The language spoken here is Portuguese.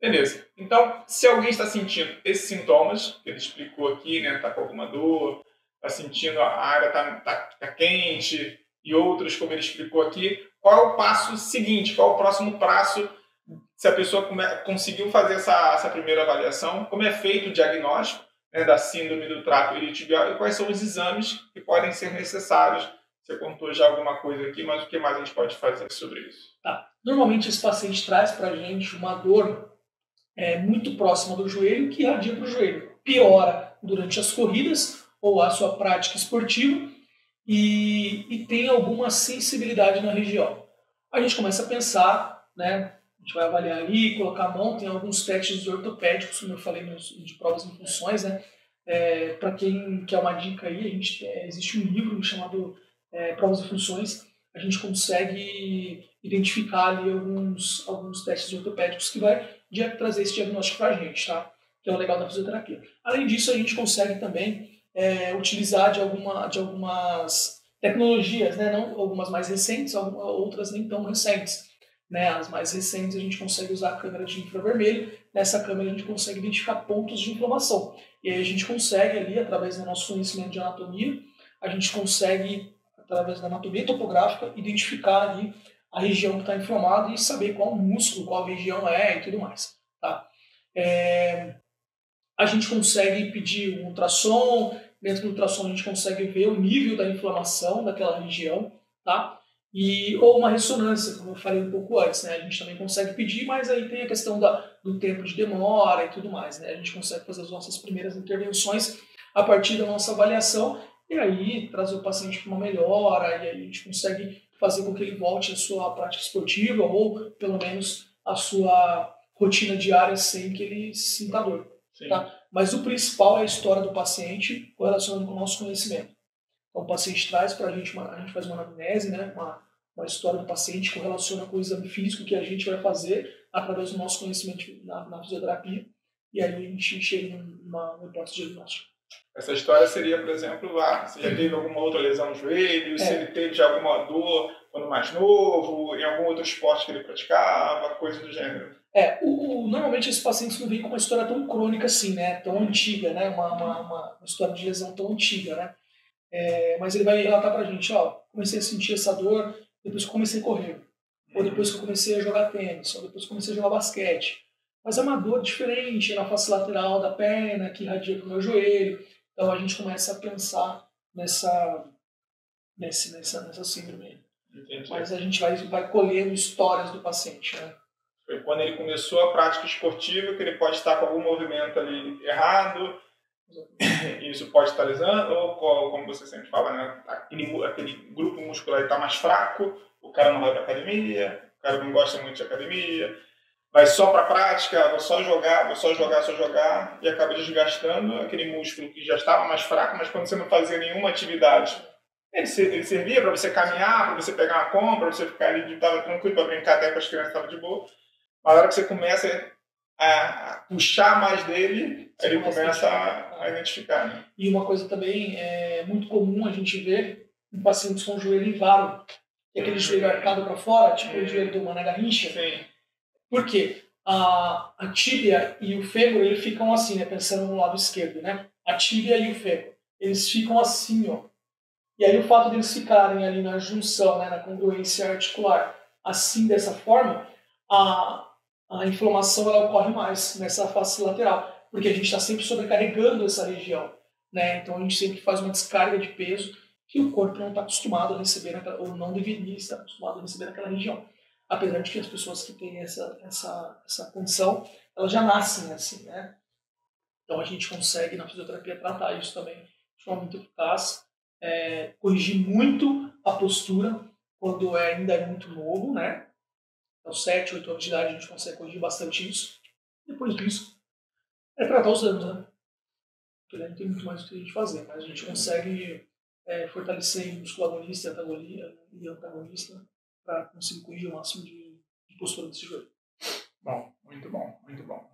Beleza. Então, se alguém está sentindo esses sintomas, que ele explicou aqui, né, está com alguma dor, está sentindo a área tá quente, e outros, como ele explicou aqui, qual é o passo seguinte, qual é o próximo passo, se a pessoa conseguiu fazer essa primeira avaliação, como é feito o diagnóstico, né, da síndrome do trato iliotibial e quais são os exames que podem ser necessários. Você contou já alguma coisa aqui, mas o que mais a gente pode fazer sobre isso? Tá. Normalmente esse paciente traz para a gente uma dor muito próxima do joelho que irradia para o joelho. Piora durante as corridas ou a sua prática esportiva e tem alguma sensibilidade na região. A gente começa a pensar, né? A gente vai avaliar ali, colocar a mão, tem alguns testes ortopédicos, como eu falei, de provas e funções, né? Para quem quer uma dica aí, existe um livro chamado Provas e Funções, a gente consegue identificar ali alguns testes ortopédicos que vai trazer esse diagnóstico para a gente, tá? Que é o legal da fisioterapia. Além disso, a gente consegue também utilizar de algumas tecnologias, né? Não, algumas mais recentes, outras nem tão recentes. Né? As mais recentes a gente consegue usar a câmera de infravermelho, nessa câmera a gente consegue identificar pontos de inflamação. E aí a gente consegue ali, através do nosso conhecimento de anatomia, a gente consegue, através da anatomia topográfica, identificar ali a região que está inflamada e saber qual músculo, qual região e tudo mais. Tá? A gente consegue pedir um ultrassom, dentro do ultrassom a gente consegue ver o nível da inflamação daquela região, tá? Ou uma ressonância, como eu falei um pouco antes, né? A gente também consegue pedir, mas aí tem a questão do tempo de demora e tudo mais, né? A gente consegue fazer as nossas primeiras intervenções a partir da nossa avaliação e aí trazer o paciente para uma melhora e aí a gente consegue fazer com que ele volte à sua prática esportiva ou pelo menos à sua rotina diária sem que ele sinta dor. Tá? Mas o principal é a história do paciente correlacionando com o nosso conhecimento. Então, o paciente traz para a gente faz uma anamnese, né? uma história do paciente, correlaciona com o exame físico que a gente vai fazer através do nosso conhecimento na fisioterapia, e aí a gente chega numa hipótese diagnóstica. Essa história seria, por exemplo, se já teve alguma outra lesão no joelho, se ele teve já alguma dor quando mais novo, em algum outro esporte que ele praticava, coisa do gênero. Normalmente esses pacientes não vêm com uma história tão crônica assim, né? Tão antiga, né? Uma história de lesão tão antiga, né? Mas ele vai relatar pra gente, comecei a sentir essa dor depois que eu comecei a correr, ou depois que eu comecei a jogar tênis, ou depois que eu comecei a jogar basquete. Mas é uma dor diferente na face lateral da perna, que irradia pro meu joelho. Então a gente começa a pensar nessa síndrome. Entendi. Mas a gente vai colhendo histórias do paciente, né? Foi quando ele começou a prática esportiva que ele pode estar com algum movimento ali errado, isso pode estar lesando, ou como você sempre fala, né? aquele grupo muscular está mais fraco, o cara não vai para academia, o cara não gosta muito de academia, vai só para a prática, vai só jogar, e acaba desgastando aquele músculo que já estava mais fraco, mas quando você não fazia nenhuma atividade, ele servia para você caminhar, para você pegar uma compra, para você ficar ali, estava tranquilo para brincar até com as crianças, estava de boa. Mas na hora que você começa a puxar mais dele, ele começa a identificar. Né? E uma coisa também é muito comum a gente ver em pacientes com joelho em varo, que é aquele joelho arcado para fora, tipo o joelho do Mané Garrincha. Sim. Por quê? A tíbia e o fêmur, eles ficam assim, né, pensando no lado esquerdo, né? A tíbia e o fêmur, eles ficam assim, ó. E aí o fato deles ficarem ali na junção, né, na congruência articular, assim, dessa forma, a inflamação ela ocorre mais nessa face lateral, porque a gente está sempre sobrecarregando essa região, né? Então a gente sempre faz uma descarga de peso que o corpo não está acostumado a receber, ou não deveria estar acostumado a receber naquela região. Apesar de que as pessoas que têm essa condição, elas já nascem assim, né? Então a gente consegue na fisioterapia tratar isso também de forma muito eficaz, corrigir muito a postura quando ainda é muito novo, né? Aos 7, 8 anos de idade a gente consegue corrigir bastante isso. Depois disso, tratar os danos, né? Porque não tem muito mais o que a gente fazer, mas a gente consegue fortalecer músculo agonista e antagonista para conseguir corrigir o máximo de postura desse joelho. Bom, muito bom, muito bom.